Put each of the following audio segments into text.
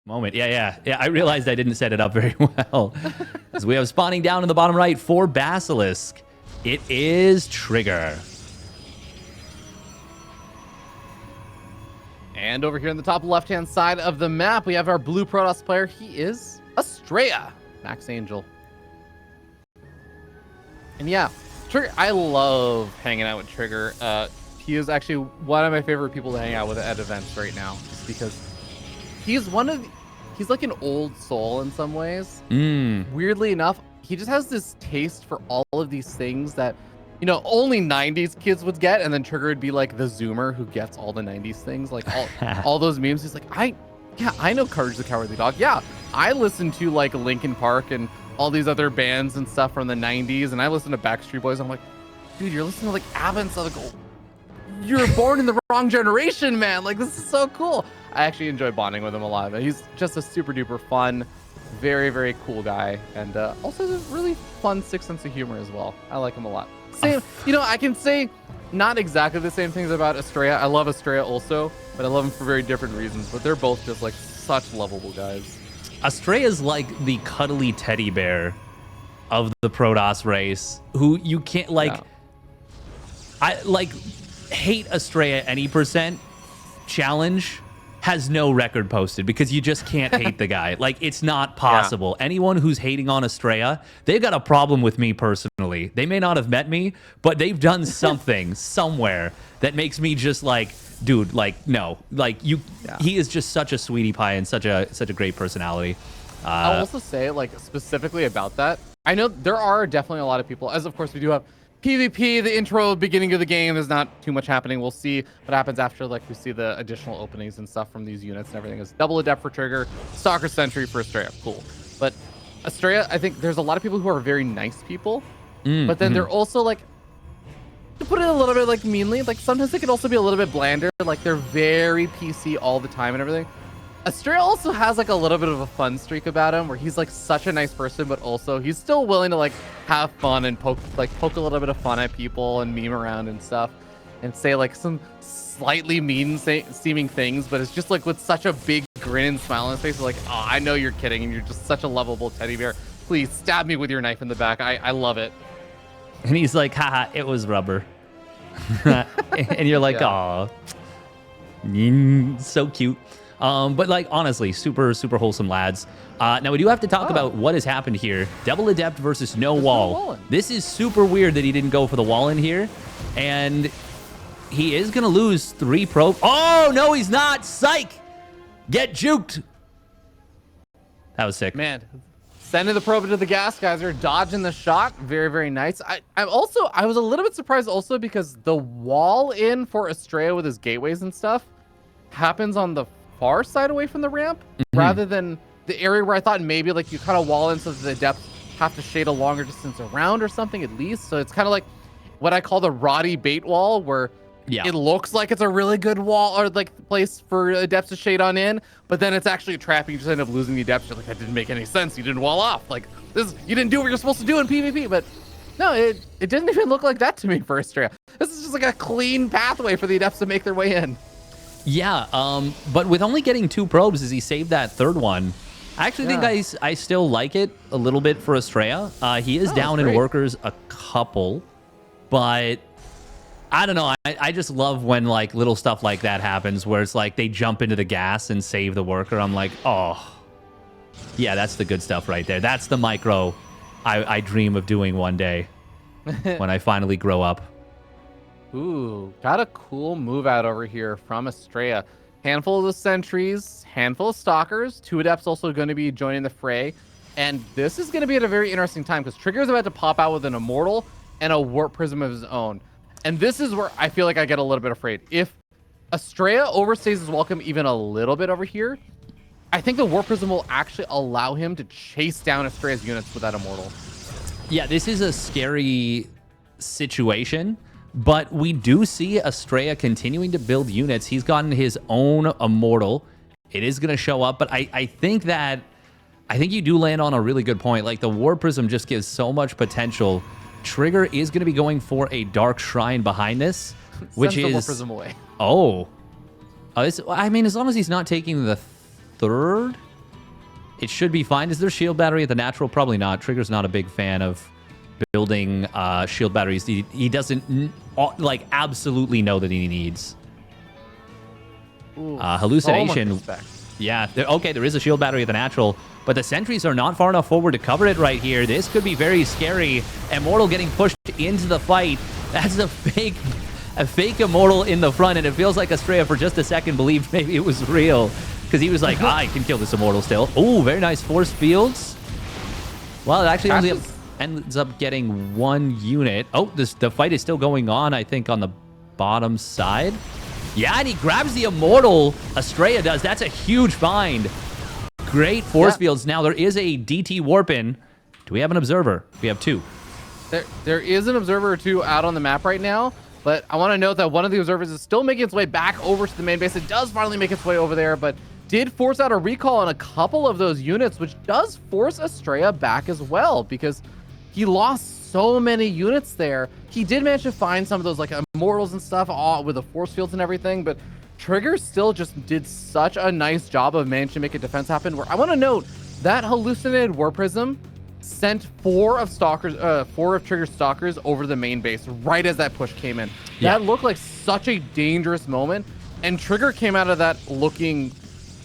moment. Yeah. I realized I didn't set it up very well. As we have spawning down in the bottom right for Basilisk, it is Trigger. And over here on the top left-hand side of the map, we have our blue Protoss player. He is Astrea, Max Angel. And yeah, Trigger, I love hanging out with Trigger. He is actually one of my favorite people to hang out with at events right now, just because he's like an old soul in some ways. Weirdly enough, he just has this taste for all of these things that, you know, only 90s kids would get, and then Trigger would be like the Zoomer who gets all the 90s things, like all those memes. He's like, I know Courage the Cowardly Dog. Yeah, I listen to like Linkin Park and all these other bands and stuff from the 90s, and I listen to Backstreet Boys. I'm like, dude, you're listening to like ABBA and stuff. Like, you're born in the wrong generation, man. Like, this is so cool. I actually enjoy bonding with him a lot. He's just a super duper fun, very, very cool guy, and also has a really fun, sick sense of humor as well. I like him a lot. Same, you know, I can say not exactly the same things about Estraya. I love Estraya also, but I love him for very different reasons. But they're both just like such lovable guys. Astrea is like the cuddly teddy bear of the Protoss race, who you can't like. Yeah. I like hate Astrea any percent challenge has no record posted because you just can't hate the guy. Like, it's not possible. Yeah. Anyone who's hating on Astrea, they've got a problem with me personally. They may not have met me, but they've done something somewhere that makes me just like, dude, like, no, like you. Yeah. He is just such a sweetie pie and such a great personality. I'll also say, like, specifically about that, I know there are definitely a lot of people, as of course we do have PvP, the intro, beginning of the game, there's not too much happening. We'll see what happens after, like, we see the additional openings and stuff from these units and everything. Is double adept for Trigger, Stalker Sentry for Estraya. Cool. But Estraya, I think there's a lot of people who are very nice people, but then they're also, like, to put it a little bit, like, meanly, like, sometimes they can also be a little bit blander. Like, they're very PC all the time and everything. Estraya also has like a little bit of a fun streak about him where he's like such a nice person, but also he's still willing to like have fun and poke a little bit of fun at people and meme around and stuff and say like some slightly mean seeming things, but it's just like with such a big grin and smile on his face. Like, oh, I know you're kidding and you're just such a lovable teddy bear. Please stab me with your knife in the back. I love it. And he's like, haha, it was rubber. And you're like, aw, so cute. But like, honestly, super wholesome lads. Now we do have to talk about what has happened here. Double adept versus no wall. This is super weird that he didn't go for the wall in here, and he is gonna lose 3 probes. Oh no, he's not. Psych. Get juked. That was sick, man. Sending the probe into the gas geyser, dodging the shot. Very, very nice. I was a little bit surprised also because the wall in for Estraya with his gateways and stuff happens on the far side away from the ramp rather than the area where I thought maybe like you kind of wall in so that the depth have to shade a longer distance around or something at least. So it's kind of like what I call the Roddy bait wall, where it looks like it's a really good wall or like place for depths to shade on in, but then it's actually a trap. You just end up losing the depth. You're like, that didn't make any sense. You didn't wall off. Like, this, you didn't do what you're supposed to do in PvP. But no, it didn't even look like that to me for Astrea. This is just like a clean pathway for the adepts to make their way in. Yeah, but with only getting 2 probes as he saved that 3rd one, I actually think I still like it a little bit for Estraya. He is down in workers a couple, but I don't know. I just love when like little stuff like that happens where it's like they jump into the gas and save the worker. I'm like, oh, yeah, that's the good stuff right there. That's the micro I dream of doing one day when I finally grow up. Ooh, got a cool move out over here from Estraya. Handful of the sentries, handful of stalkers, 2 adepts also going to be joining the fray. And this is going to be at a very interesting time because Trigger is about to pop out with an immortal and a warp prism of his own. And this is where I feel like I get a little bit afraid. If Estraya overstays his welcome even a little bit over here, I think the warp prism will actually allow him to chase down Estraya's units with that immortal. Yeah, this is a scary situation. But we do see Astrea continuing to build units. He's gotten his own immortal. It is going to show up, but I think you do land on a really good point. Like, the War Prism just gives so much potential. Trigger is going to be going for a Dark Shrine behind this, which is... Send the War Prism away. Oh. I mean, as long as he's not taking the 3rd It should be fine. Is there shield battery at the natural? Probably not. Trigger's not a big fan of building shield batteries. He doesn't like absolutely know that he needs. Ooh, hallucination. So yeah. Okay, there is a shield battery at the natural, but the sentries are not far enough forward to cover it right here. This could be very scary. Immortal getting pushed into the fight. That's a fake Immortal in the front, and it feels like Astrea for just a second believed maybe it was real. Because he was like, I can kill this Immortal still. Oh, very nice force fields. Well, it actually only ends up getting 1 unit. Oh, the fight is still going on, I think, on the bottom side. Yeah, and he grabs the Immortal. Astrea does. That's a huge find. Great force fields. Now, there is a DT warp in. Do we have an observer? We have 2. There is an observer or 2 out on the map right now. But I want to note that one of the observers is still making its way back over to the main base. It does finally make its way over there, but did force out a recall on a couple of those units, which does force Estraya back as well, because he lost so many units there. He did manage to find some of those like Immortals and stuff all with the force fields and everything, but Trigger still just did such a nice job of managing to make a defense happen. Where I want to note that hallucinated War Prism sent 4 of Trigger's stalkers over the main base right as that push came in. That looked like such a dangerous moment, and Trigger came out of that looking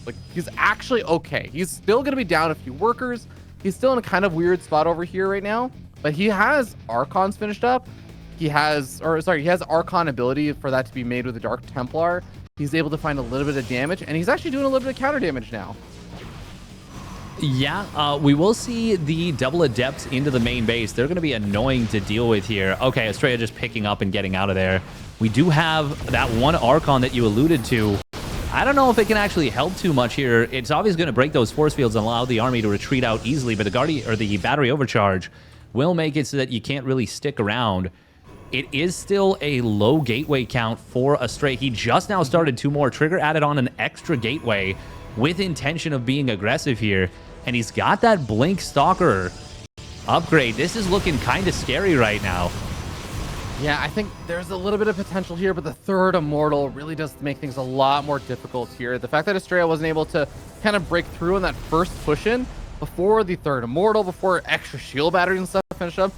like he's actually okay. He's still going to be down a few workers. He's still in a kind of weird spot over here right now, but he has Archons finished up. He has Archon ability for that to be made with the Dark Templar. He's able to find a little bit of damage, and he's actually doing a little bit of counter damage now. Yeah, we will see the double adepts into the main base. They're going to be annoying to deal with here. Okay, Estraya just picking up and getting out of there. We do have that one Archon that you alluded to. I don't know if it can actually help too much here. It's obviously going to break those force fields and allow the army to retreat out easily, but the battery overcharge will make it so that you can't really stick around. It is still a low gateway count for Astrea. He just now started 2 more. Trigger added on an extra gateway with intention of being aggressive here, and he's got that Blink Stalker upgrade. This is looking kind of scary right now. Yeah, I think there's a little bit of potential here, but the 3rd Immortal really does make things a lot more difficult here. The fact that Estraya wasn't able to kind of break through in that first push-in before the 3rd Immortal, before extra shield batteries and stuff finish up,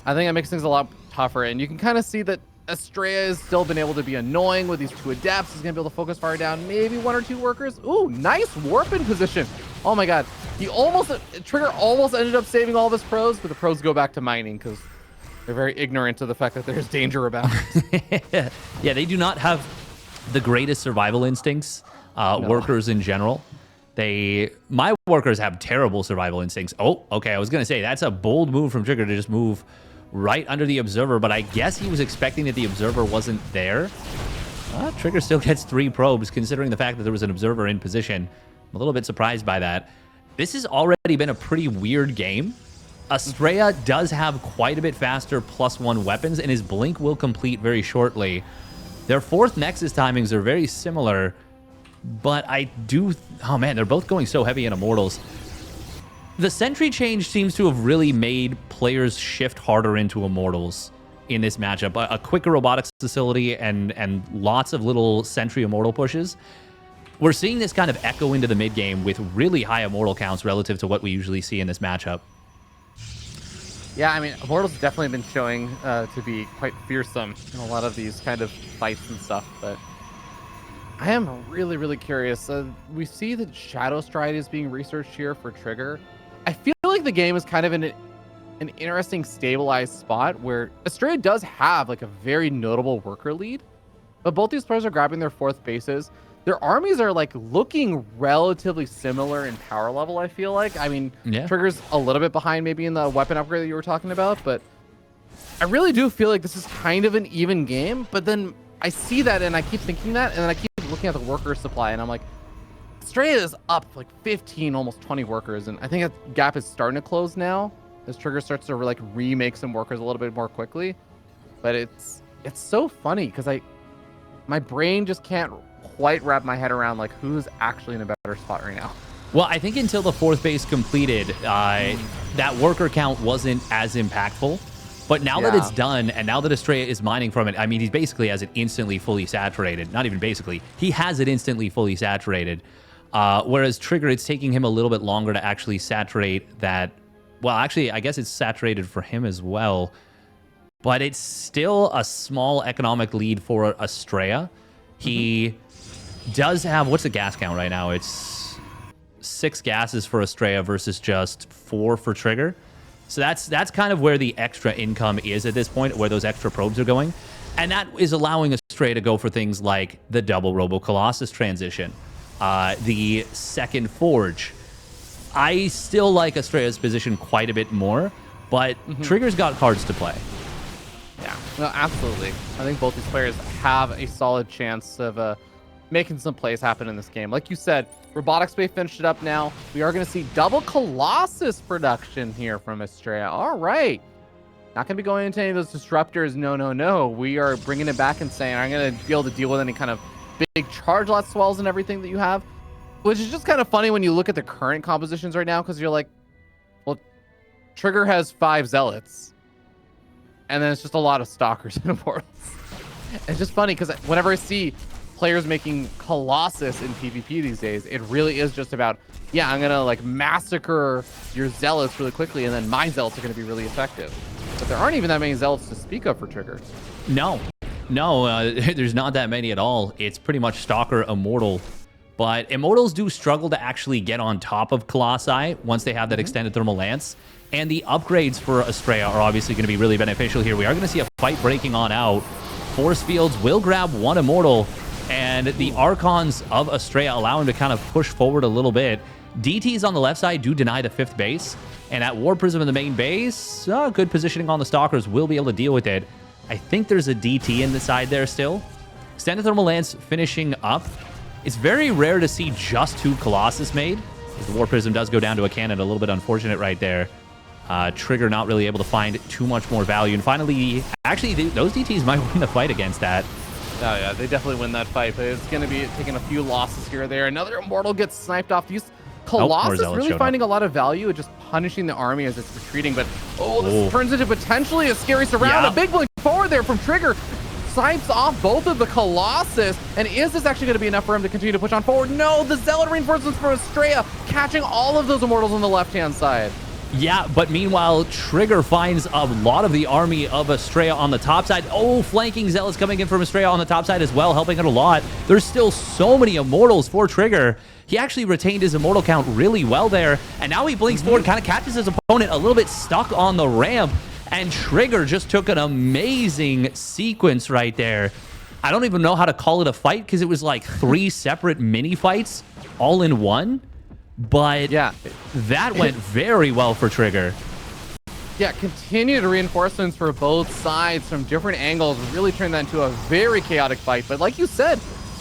I think that makes things a lot tougher. And you can kind of see that Estraya has still been able to be annoying with these 2 adepts. He's going to be able to focus fire down maybe 1 or 2 workers. Ooh, nice warp in position. Oh my god. Trigger almost ended up saving all of his pros, but the pros go back to mining because they're very ignorant of the fact that there's danger about it. Yeah, they do not have the greatest survival instincts, workers in general. My workers have terrible survival instincts. Oh, okay, I was going to say, that's a bold move from Trigger to just move right under the Observer, but I guess he was expecting that the Observer wasn't there. Trigger still gets 3 probes, considering the fact that there was an Observer in position. I'm a little bit surprised by that. This has already been a pretty weird game. Astrea does have quite a bit faster +1 weapons, and his Blink will complete very shortly. Their 4th Nexus timings are very similar, but oh man, they're both going so heavy in Immortals. The Sentry change seems to have really made players shift harder into Immortals in this matchup. A quicker robotics facility and lots of little Sentry Immortal pushes. We're seeing this kind of echo into the mid game with really high Immortal counts relative to what we usually see in this matchup. Yeah, I mean, Immortals have definitely been showing to be quite fearsome in a lot of these kind of fights and stuff, but I am really, really curious. We see that Shadow Stride is being researched here for Trigger. I feel like the game is kind of in an interesting stabilized spot where Astrea does have like a very notable worker lead, but both these players are grabbing their 4th bases. Their armies are like looking relatively similar in power level, I feel like. I mean, Trigger's a little bit behind maybe in the weapon upgrade that you were talking about, but I really do feel like this is kind of an even game. But then I see that and I keep thinking that, and then I keep looking at the worker supply and I'm like, Astrea is up like 15, almost 20 workers, and I think that gap is starting to close now as Trigger starts to like remake some workers a little bit more quickly. But it's so funny because my brain just can't quite wrap my head around like who's actually in a better spot right now. Well, I think until the 4th base completed, that worker count wasn't as impactful. But now that it's done, and now that Astrea is mining from it, I mean, he basically has it instantly fully saturated. Not even basically. He has it instantly fully saturated. Whereas Trigger, it's taking him a little bit longer to actually saturate that. Well, actually, I guess it's saturated for him as well. But it's still a small economic lead for Estraya. He does have, what's the gas count right now? It's 6 gases for Estraya versus just 4 for Trigger. So that's kind of where the extra income is at this point, where those extra probes are going. And that is allowing Estraya to go for things like the double Robo Colossus transition, the second Forge. I still like Estrea's position quite a bit more, but Trigger's got cards to play. Yeah, no, absolutely. I think both these players have a solid chance of making some plays happen in this game. Like you said, Robotics Bay finished it up now. We are going to see double Colossus production here from Astrea. All right. Not going to be going into any of those disruptors. No. We are bringing it back and saying, I'm going to be able to deal with any kind of big charge lot swells and everything that you have. Which is just kind of funny when you look at the current compositions right now, because you're like, well, Trigger has 5 Zealots. And then it's just a lot of Stalkers and Immortals. It's just funny because whenever I see players making Colossus in PvP these days, it really is just about, yeah, I'm going to like massacre your Zealots really quickly, and then my Zealots are going to be really effective. But there aren't even that many Zealots to speak of for Trigger. No, there's not that many at all. It's pretty much Stalker, Immortal. But Immortals do struggle to actually get on top of Colossi once they have that extended Thermal Lance. And the upgrades for Astrea are obviously going to be really beneficial here. We are going to see a fight breaking on out. Force Fields will grab 1 Immortal, and the Archons of Astrea allow him to kind of push forward a little bit. DTs on the left side do deny the 5th base, and at War Prism in the main base, good positioning on the Stalkers will be able to deal with it. I think there's a DT in the side there still. Extended Thermal Lance finishing up. It's very rare to see just 2 Colossus made. The War Prism does go down to a cannon, a little bit unfortunate right there. Trigger not really able to find too much more value. And finally, actually, those DTs might win the fight against that. Oh, yeah, they definitely win that fight, but it's going to be taking a few losses here or there. Another Immortal gets sniped off. These Colossus really finding a lot of value at just punishing the army as it's retreating. But, this turns into potentially a scary surround. Yeah. A big blink forward there from Trigger. Snipes off both of the Colossus. And is this actually going to be enough for him to continue to push on forward? No, the Zealot reinforcements for Astrea, catching all of those Immortals on the left-hand side. Yeah, but meanwhile, Trigger finds a lot of the army of Astrea on the top side. Flanking Zealots coming in from Astrea on the top side as well, helping out a lot. There's still so many Immortals for Trigger. He actually retained his Immortal count really well there, and now he blinks forward, kind of catches his opponent a little bit stuck on the ramp, and Trigger just took an amazing sequence right there. I don't even know how to call it a fight, because it was like 3 separate mini fights all in one. But yeah, that went very well for Trigger. Yeah, continued reinforcements for both sides from different angles really turned that into a very chaotic fight. But like you said,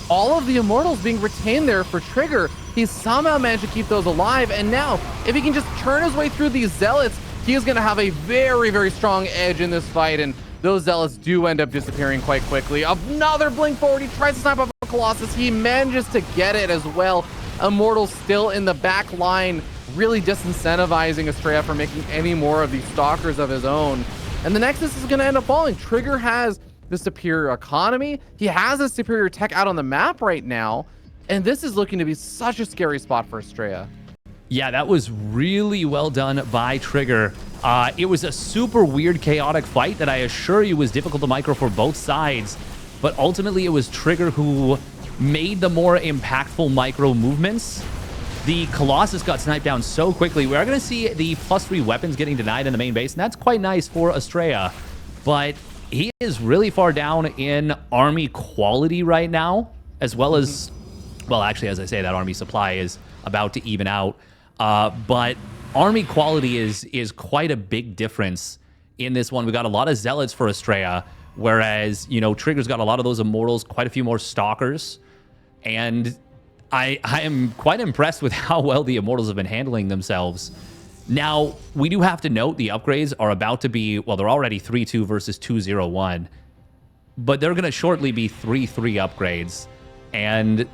all of the Immortals being retained there for Trigger, he somehow managed to keep those alive. And now, if he can just turn his way through these Zealots, he is going to have a very, very strong edge in this fight. And those Zealots do end up disappearing quite quickly. Another blink forward. He tries to snipe up a Colossus. He manages to get it as well. Immortal still in the back line, really disincentivizing Astrea from making any more of these Stalkers of his own. And the Nexus is going to end up falling. Trigger has the superior economy. He has a superior tech out on the map right now. And this is looking to be such a scary spot for Astrea. Yeah, that was really well done by Trigger. It was a super weird, chaotic fight that I assure you was difficult to micro for both sides. But ultimately, it was Trigger who made the more impactful micro movements. The Colossus got sniped down so quickly. We are going to see the +3 weapons getting denied in the main base, and that's quite nice for Astrea. But he is really far down in army quality right now, as well as, well, actually, as I say, that army supply is about to even out. But army quality is quite a big difference in this one. We got a lot of Zealots for Astrea, whereas, you know, Trigger's got a lot of those Immortals, quite a few more Stalkers. And I am quite impressed with how well the Immortals have been handling themselves. Now, we do have to note the upgrades are about to be, well, they're already 3-2 versus 2-0-1. But they're going to shortly be 3-3 upgrades. And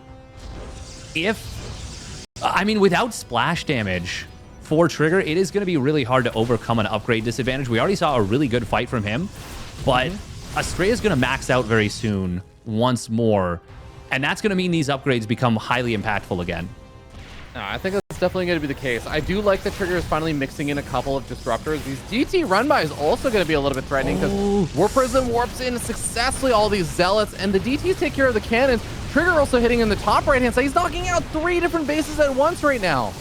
without splash damage for Trigger, it is going to be really hard to overcome an upgrade disadvantage. We already saw a really good fight from him. But Astrea is going to max out very soon once more. And that's going to mean these upgrades become highly impactful again. No, I think that's definitely going to be the case. I do like that Trigger is finally mixing in a couple of disruptors. These DT run-by is also going to be a little bit threatening because Warp Prism warps in successfully all these Zealots, and the DTs take care of the cannons. Trigger also hitting in the top right-hand side. He's knocking out 3 different bases at once right now.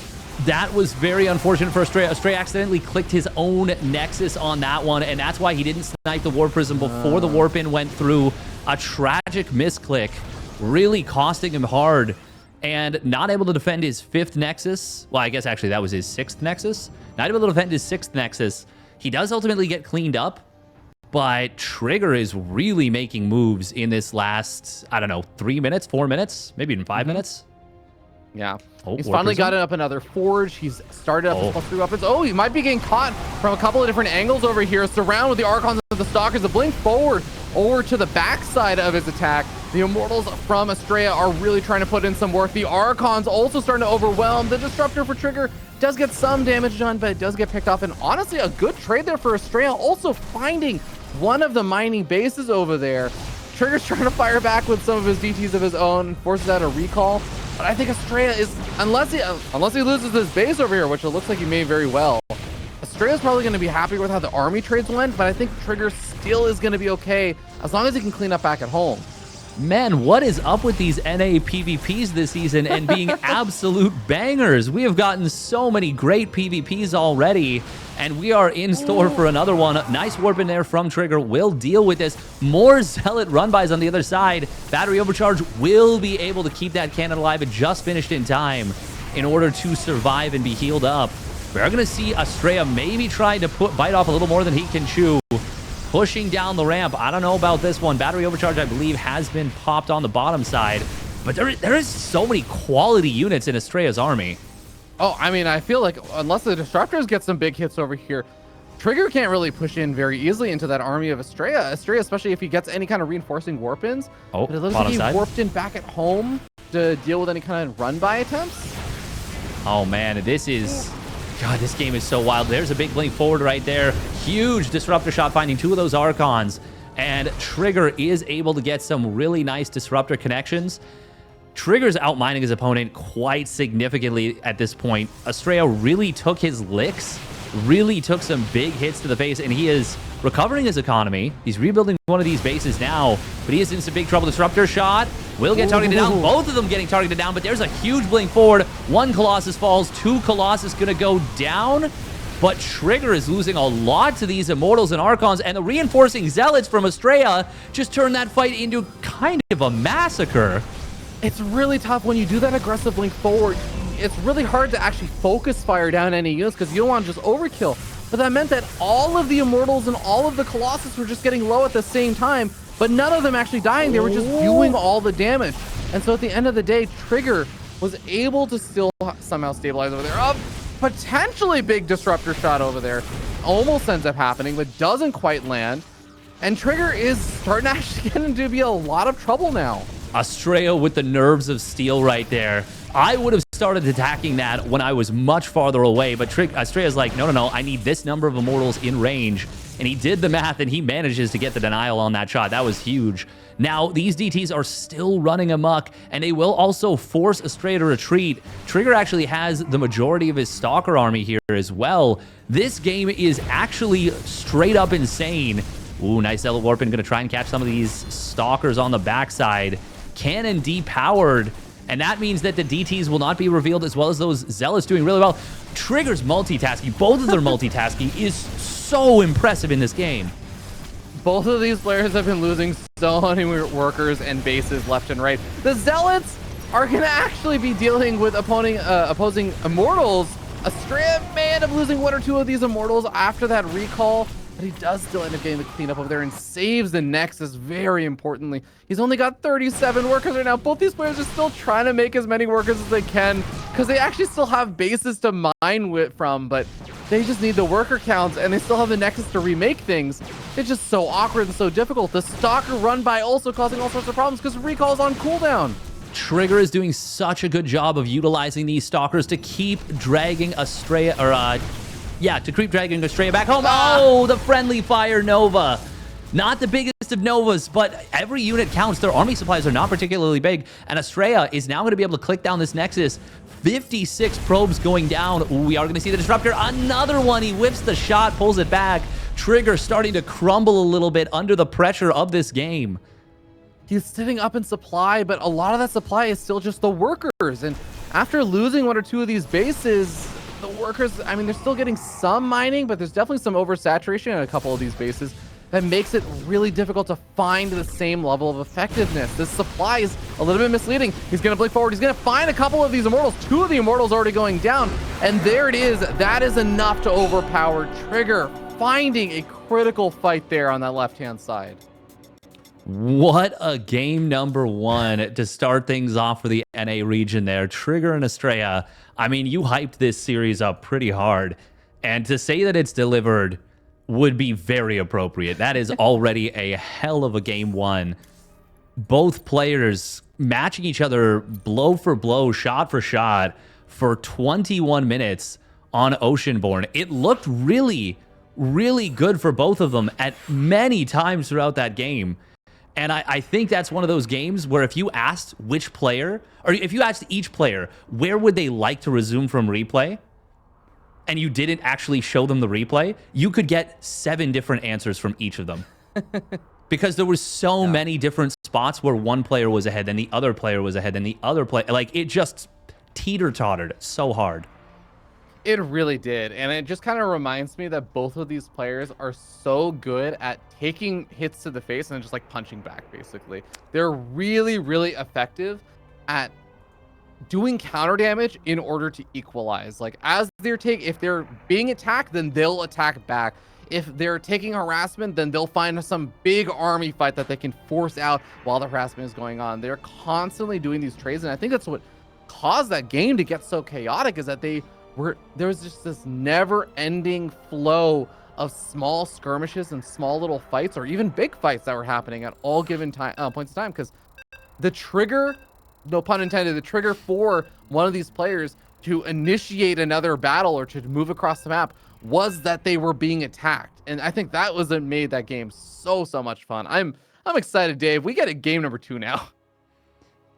That was very unfortunate for Astrea. Astrea accidentally clicked his own Nexus on that one, and that's why he didn't snipe the Warp Prism before the Warp-in went through. A tragic misclick, really costing him hard, and not able to defend his 5th Nexus. Well, I guess actually that was his 6th Nexus. Not able to defend his 6th Nexus. He does ultimately get cleaned up, but Trigger is really making moves in this last, I don't know, 3 minutes, 4 minutes, maybe even 5 minutes. Yeah. Oh, he's finally gotten up another Forge. He's started up his +3 weapons. Oh, he might be getting caught from a couple of different angles over here. Surround with the Archons and the Stalkers. The blink forward over to the backside of his attack. The Immortals from Astrea are really trying to put in some work. The Archons also starting to overwhelm. The Disruptor for Trigger does get some damage done, but it does get picked off. And honestly, a good trade there for Astrea. Also finding one of the mining bases over there. Trigger's trying to fire back with some of his DTs of his own, forces out a recall. But I think Astrea is, unless he loses this base over here, which it looks like he may very well, Astrea's probably going to be happy with how the army trades went, but I think Trigger still is going to be okay as long as he can clean up back at home. Man, what is up with these NA PvPs this season and being absolute bangers? We have gotten so many great PvPs already, and we are in store for another one. Nice warp in there from Trigger. We'll deal with this. More Zealot run-bys on the other side. Battery Overcharge will be able to keep that cannon alive. It just finished in time in order to survive and be healed up. We're going to see Astrea maybe trying to bite off a little more than he can chew. Pushing down the ramp. I don't know about this one. Battery Overcharge, I believe, has been popped on the bottom side. But there is so many quality units in Astrea's army. Oh, I mean, I feel like unless the Disruptors get some big hits over here, Trigger can't really push in very easily into that army of Astrea. Astrea, especially if he gets any kind of reinforcing warp-ins. Oh, but it looks like he warped in back at home to deal with any kind of run-by attempts. Oh, man, this is... God, this game is so wild. There's a big blink forward right there. Huge Disruptor shot finding 2 of those Archons. And Trigger is able to get some really nice Disruptor connections. Trigger's outmining his opponent quite significantly at this point. Astrea really took his licks, really took some big hits to the face, and he is recovering his economy. He's rebuilding one of these bases now, but he is in some big trouble. Disruptor shot will get targeted down. Both of them getting targeted down, but there's a huge blink forward. 1 Colossus falls, 2 Colossus gonna go down, but Trigger is losing a lot to these Immortals and Archons, and the reinforcing Zealots from Astrea just turned that fight into kind of a massacre. It's really tough when you do that aggressive blink forward. It's really hard to actually focus fire down any units because you don't want to just overkill. But that meant that all of the Immortals and all of the Colossus were just getting low at the same time, but none of them actually dying. They were just doing all the damage. And so at the end of the day, Trigger was able to still somehow stabilize over there. A potentially big Disruptor shot over there. Almost ends up happening, but doesn't quite land. And Trigger is starting to actually get into be a lot of trouble now. Astrea with the nerves of steel right there. I would have started attacking that when I was much farther away, but Astrea's like, no, I need this number of Immortals in range. And he did the math, and he manages to get the denial on that shot. That was huge. Now, these DTs are still running amok, and they will also force Astrea to retreat. Trigger actually has the majority of his Stalker army here as well. This game is actually straight up insane. Ooh, nice Zealot Warpin. Gonna try and catch some of these Stalkers on the backside. Cannon depowered, and that means that the DTs will not be revealed, as well as those Zealots doing really well. Trigger's multitasking, both of their multitasking is so impressive in this game. Both of these players have been losing so many workers and bases left and right. The Zealots are going to actually be dealing with opposing Immortals. Astrea may end up losing 1 or 2 of these Immortals after that recall, but he does still end up getting the cleanup over there and saves the Nexus very importantly. He's only got 37 workers right now. Both these players are still trying to make as many workers as they can because they actually still have bases to mine from, but they just need the worker counts, and they still have the Nexus to remake things. It's just so awkward and so difficult. The Stalker run-by also causing all sorts of problems because recall's on cooldown. Trigger is doing such a good job of utilizing these Stalkers to keep dragging Astrea, to keep dragging Astrea back home. Oh, the friendly fire Nova. Not the biggest of Novas, but every unit counts. Their army supplies are not particularly big, and Astrea is now going to be able to click down this Nexus, 56 probes going down. Ooh, we are going to see the disruptor. Another one. He whips the shot, pulls it back. Trigger starting to crumble a little bit under the pressure of this game. He's sitting up in supply, but a lot of that supply is still just the workers. And after losing one or two of these bases, the workers, I mean, they're still getting some mining, but there's definitely some oversaturation in a couple of these bases that makes it really difficult to find the same level of effectiveness. This supply is a little bit misleading. He's going to blink forward. He's going to find a couple of these immortals. Two of the immortals already going down. And there it is. That is enough to overpower Trigger, finding a critical fight there on that left-hand side. What a game number one to start things off for the NA region there. Trigger and Estraya. I mean, you hyped this series up pretty hard. And to say that it's delivered would be very appropriate. That is already a hell of a game one. Both players matching each other blow for blow, shot for shot for 21 minutes on Oceanborn. It looked really, really good for both of them at many times throughout that game. And I think that's one of those games where if you asked which player, or if you asked each player, where would they like to resume from replay, and you didn't actually show them the replay, you could get 7 different answers from each of them. Because there were so many different spots where one player was ahead, then the other player was ahead, then the other player, like it just teeter-tottered so hard. It really did. And it just kind of reminds me that both of these players are so good at taking hits to the face and then just like punching back, basically. They're really, really effective at doing counter damage in order to equalize. Like as if they're being attacked, then they'll attack back. If they're taking harassment, then they'll find some big army fight that they can force out while the harassment is going on. They're constantly doing these trades. And I think that's what caused that game to get so chaotic, is that there was just this never-ending flow of small skirmishes and small little fights, or even big fights that were happening at all given time points in time. Because the trigger, no pun intended, the trigger for one of these players to initiate another battle or to move across the map was that they were being attacked. And I think that was what made that game so much fun. I'm excited, Dave. We get a game number 2 now.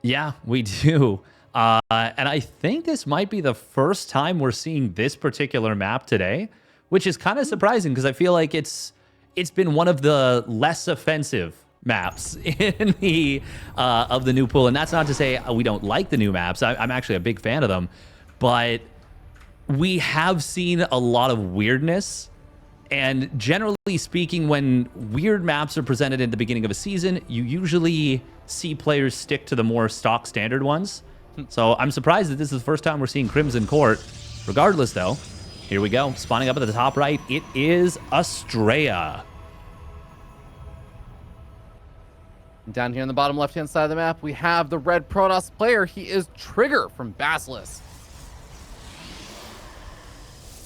Yeah, we do. And I think this might be the first time we're seeing this particular map today, which is kind of surprising because I feel like it's been one of the less offensive maps in the of the new pool. And that's not to say we don't like the new maps. I'm actually a big fan of them, but we have seen a lot of weirdness. And generally speaking, when weird maps are presented in the beginning of a season, you usually see players stick to the more stock standard ones. So I'm surprised that this is the first time we're seeing Crimson Court. Regardless, though, here we go. Spawning up at the top right, it is Astrea. Down here on the bottom left-hand side of the map, we have the red Protoss player. He is Trigger from Basilisk.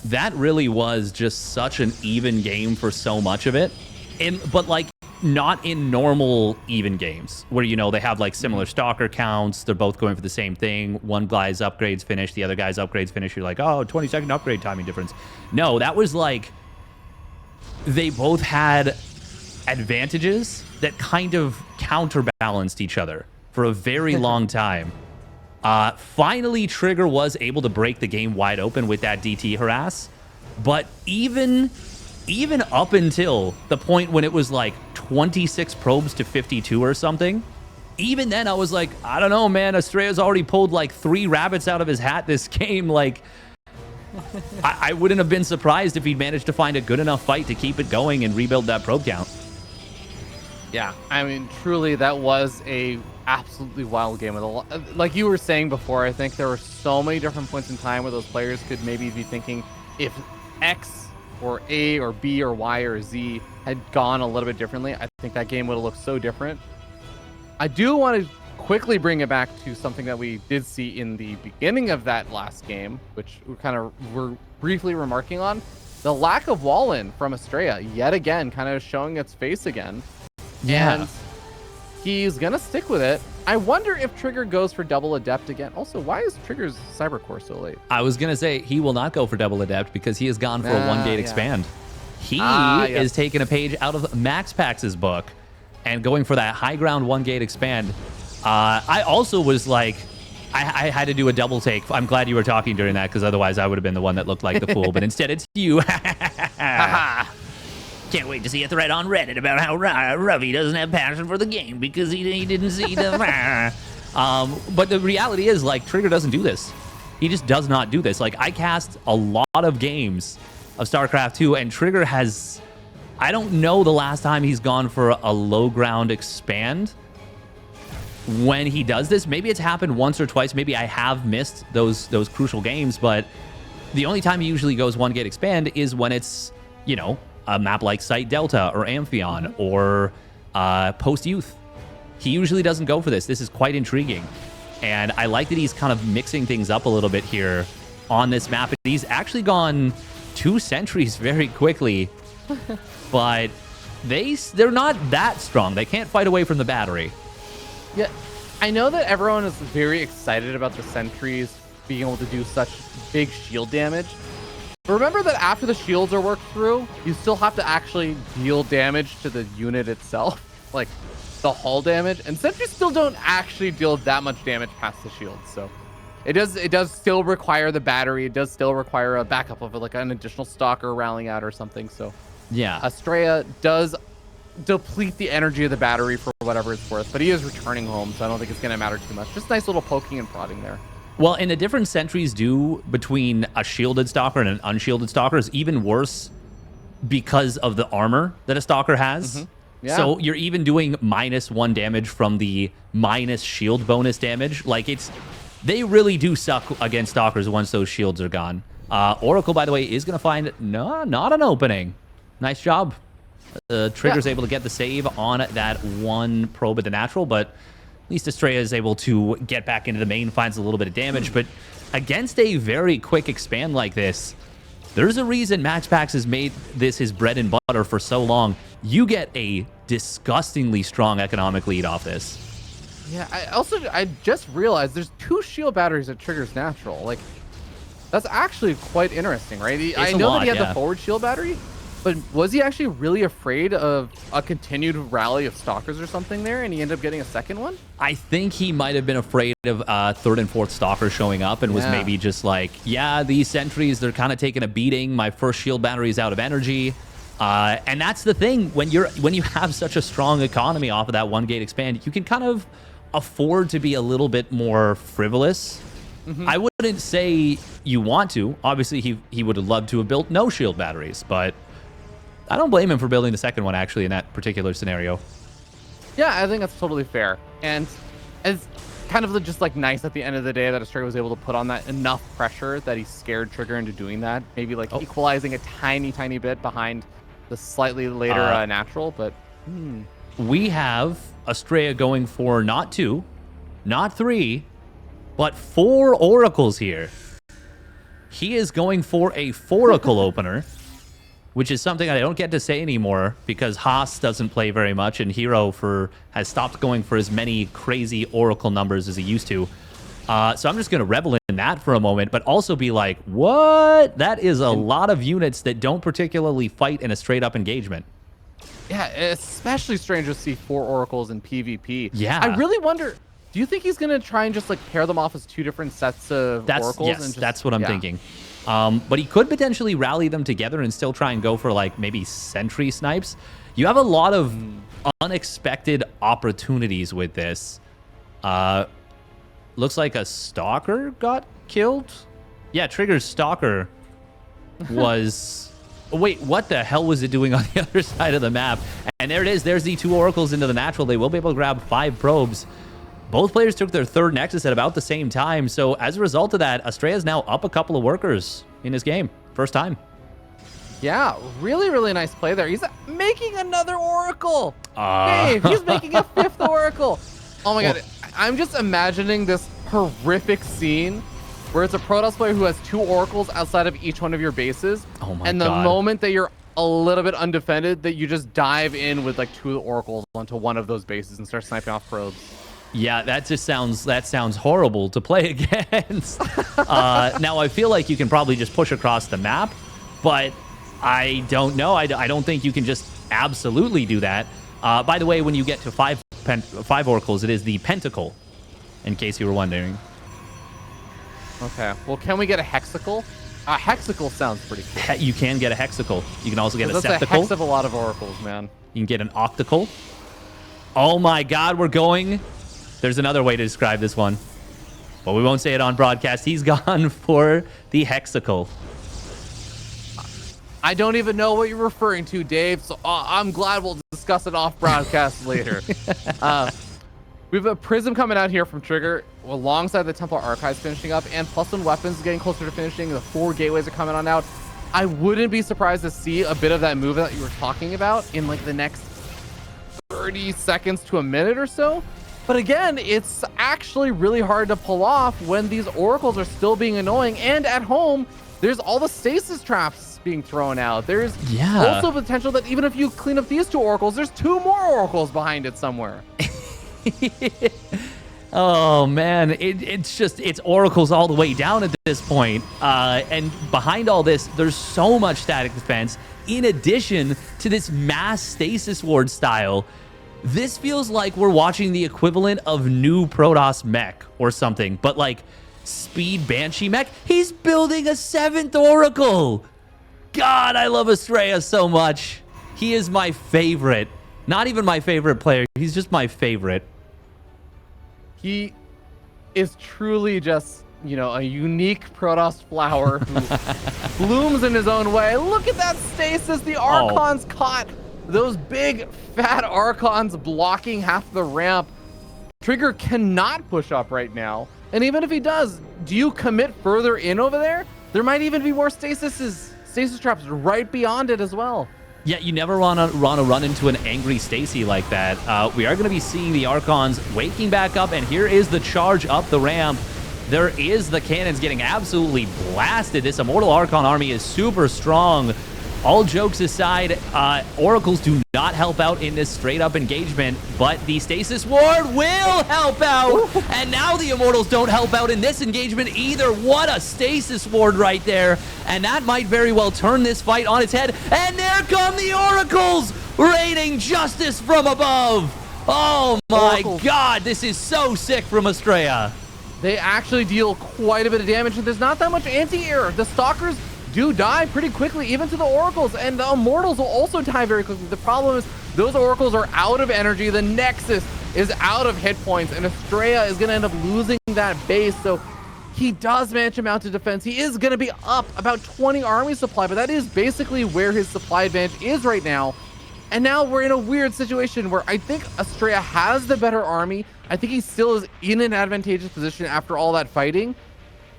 That really was just such an even game for so much of it. But like, not in normal even games where, you know, they have like similar stalker counts. They're both going for the same thing. One guy's upgrades finish, the other guy's upgrades finish. You're like, oh, 20-second upgrade timing difference. No, that was like, they both had advantages that kind of counterbalanced each other for a very long time. Finally, Trigger was able to break the game wide open with that DT harass. But even up until the point when it was like 26 probes to 52 or something, even then I was like, I don't know, man, Astrea's already pulled like 3 rabbits out of his hat this game. Like, I wouldn't have been surprised if he'd managed to find a good enough fight to keep it going and rebuild that probe count. Yeah, I mean, truly, that was a absolutely wild game. With a lot, like you were saying before, I think there were so many different points in time where those players could maybe be thinking if X or A or B or Y or Z had gone a little bit differently, I think that game would have looked so different. I do want to quickly bring it back to something that we did see in the beginning of that last game, which we kind of were briefly remarking on. The lack of wall-in from Astrea, yet again, kind of showing its face again. Yeah. And he's going to stick with it. I wonder if Trigger goes for double Adept again. Also, why is Trigger's Cyber Core so late? I was going to say he will not go for double Adept because he has gone for a one-gate expand. He is taking a page out of Max Pax's book and going for that high ground one-gate expand. I also was like, I had to do a double take. I'm glad you were talking during that, because otherwise I would have been the one that looked like the fool. But instead, it's you. Can't wait to see a thread on Reddit about how Ravi doesn't have passion for the game because he didn't see the... But the reality is, like, Trigger doesn't do this. He just does not do this. Like, I cast a lot of games of StarCraft 2, and Trigger has... I don't know the last time he's gone for a low ground expand. When he does this, maybe it's happened once or twice. Maybe I have missed those crucial games, but the only time he usually goes 1-gate expand is when it's, you know, a map like Site Delta or Amphion or Post-Youth. He usually doesn't go for this. This is quite intriguing. And I like that he's kind of mixing things up a little bit here on this map. He's actually gone 2 sentries very quickly, but they're not that strong. They can't fight away from the battery. Yeah, I know that everyone is very excited about the sentries being able to do such big shield damage. But remember that after the shields are worked through, you still have to actually deal damage to the unit itself, like the hull damage. And sentries still don't actually deal that much damage past the shields. So it does still require the battery. It does still require a backup of like an additional stalker rallying out or something. So yeah, Astrea does deplete the energy of the battery for whatever it's worth, but he is returning home, so I don't think it's going to matter too much. Just nice little poking and prodding there. Well, and the difference sentries do between a shielded stalker and an unshielded stalker is even worse because of the armor that a stalker has. Yeah. So you're even doing -1 damage from the minus shield bonus damage. Like, they really do suck against stalkers once those shields are gone. Oracle, by the way, is going to find not an opening. Nice job. Trigger's able to get the save on that one probe at the natural, but at least Estraya is able to get back into the main, finds a little bit of damage. But against a very quick expand like this, there's a reason MaxPax has made this his bread and butter for so long. You get a disgustingly strong economic lead off this. Yeah, I just realized there's 2 shield batteries at Trigger's natural. Like, that's actually quite interesting, right? I know that he had the forward shield battery, but was he actually really afraid of a continued rally of stalkers or something there, and he ended up getting a second one? I think he might have been afraid of 3rd and 4th stalkers showing up and was maybe just like, yeah, these sentries, they're kind of taking a beating. My first shield battery is out of energy. And that's the thing. When you have such a strong economy off of that 1-gate expand, you can kind of afford to be a little bit more frivolous. I wouldn't say you want to. Obviously, he would have loved to have built no shield batteries, but I don't blame him for building the second one, actually, in that particular scenario. Yeah, I think that's totally fair. And it's kind of just like nice at the end of the day that Astrea was able to put on that enough pressure that he scared Trigger into doing that. Maybe like equalizing a tiny bit behind the slightly later natural, but... We have Astrea going for not 2, not 3, but 4 oracles here. He is going for a 4-oracle opener, which is something I don't get to say anymore because Haas doesn't play very much and Hero has stopped going for as many crazy Oracle numbers as he used to. So I'm just going to revel in that for a moment, but also be like, what? That is a lot of units that don't particularly fight in a straight-up engagement. Yeah, especially strange to see 4 oracles in PvP. Yeah. I really wonder, do you think he's going to try and just like pair them off as 2 different sets of oracles? Yes, and just, that's what I'm thinking. But he could potentially rally them together and still try and go for like maybe sentry snipes. You have a lot of unexpected opportunities with this. Looks like a stalker got killed. Yeah, Trigger's stalker was... Wait, what the hell was it doing on the other side of the map? And there it is. There's the 2 oracles into the natural. They will be able to grab 5 probes. Both players took their 3rd Nexus at about the same time. So as a result of that, Astrea is now up a couple of workers in his game. First time. Yeah, really nice play there. He's making another oracle. Dave, he's making a 5th oracle. Oh my god. I'm just imagining this horrific scene where it's a Protoss player who has 2 oracles outside of each one of your bases. Oh my god. And the moment that you're a little bit undefended, that you just dive in with like 2 oracles onto one of those bases and start sniping off probes. Yeah, that sounds horrible to play against. Now, I feel like you can probably just push across the map, but I don't know. I don't think you can just absolutely do that. By the way, when you get to 5 oracles, it is the pentacle, in case you were wondering. Okay. Well, can we get a Hexicle? A Hexicle sounds pretty cool. You can get a Hexicle. You can also get a That's Septicle. a hex of a lot of oracles, man. You can get an Octicle. Oh my god, we're going. There's another way to describe this one, but we won't say it on broadcast. He's gone for the Hexicle. I don't even know what you're referring to, Dave, so I'm glad we'll discuss it off broadcast later. We have a Prism coming out here from Trigger alongside the Temple Archives finishing up, and +1 weapons getting closer to finishing. The 4 gateways are coming on out. I wouldn't be surprised to see a bit of that move that you were talking about in like the next 30 seconds to a minute or so. But again, it's actually really hard to pull off when these oracles are still being annoying, and at home, there's all the stasis traps being thrown out. There's also potential that even if you clean up these 2 oracles, there's 2 more oracles behind it somewhere. Oh man, it's oracles all the way down at this point. And behind all this, there's so much static defense in addition to this mass stasis ward style. This feels like we're watching the equivalent of new Protoss mech or something, but like speed Banshee mech. He's building a 7th oracle. God, I love Estraya so much. He is my favorite. Not even my favorite player. He's just my favorite. He is truly just, you know, a unique Protoss flower who blooms in his own way. Look at that stasis. The Archons caught those big fat Archons blocking half the ramp. Trigger cannot push up right now. And even if he does, do you commit further in over there? There might even be more stasis traps right beyond it as well. Yeah, you never want to run into an angry Stacy like that. We are going to be seeing the Archons waking back up, and here is the charge up the ramp. There is the cannons getting absolutely blasted. This Immortal Archon army is super strong. All jokes aside, Oracles do not help out in this straight-up engagement, but the Stasis Ward will help out, and now the Immortals don't help out in this engagement either. What a Stasis Ward right there, and that might very well turn this fight on its head, and there come the Oracles, raining justice from above. Oh my god, this is so sick from Astrea. They actually deal quite a bit of damage, and there's not that much anti-air. The Stalkers do die pretty quickly, even to the Oracles, and the Immortals will also die very quickly. The problem is those Oracles are out of energy, the Nexus is out of hit points, and Estraya is going to end up losing that base, so he does manage to mount a defense. He is going to be up about 20 army supply, but that is basically where his supply advantage is right now. And now we're in a weird situation where I think Estraya has the better army. I think he still is in an advantageous position after all that fighting,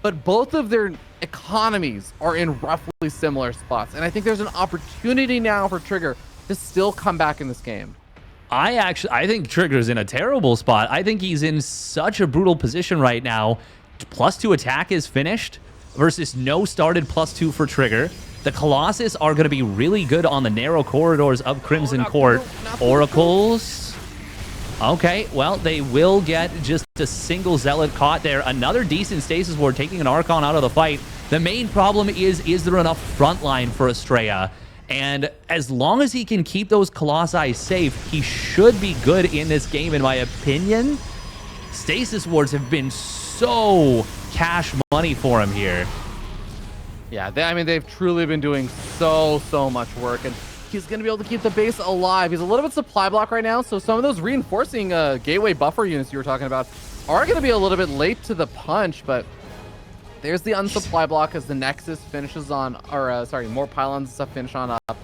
but both of their economies are in roughly similar spots, and I think there's an opportunity now for Trigger to still come back in this game. I think Trigger's in a terrible spot. I think he's in such a brutal position right now. +2 attack is finished versus no started +2 for Trigger. The Colossus are going to be really good on the narrow corridors of Crimson Court. Oracles. Okay, well, they will get just a single Zealot caught there. Another decent Stasis Ward taking an Archon out of the fight. The main problem is there enough frontline for Estraya? And as long as he can keep those Colossi safe, he should be good in this game, in my opinion. Stasis Wards have been so cash money for him here. Yeah, I mean, they've truly been doing so much work, and he's going to be able to keep the base alive. He's a little bit supply block right now, so some of those reinforcing gateway buffer units you were talking about are going to be a little bit late to the punch, but there's the unsupply block as the Nexus finishes on, or sorry, more pylons and stuff finish on up.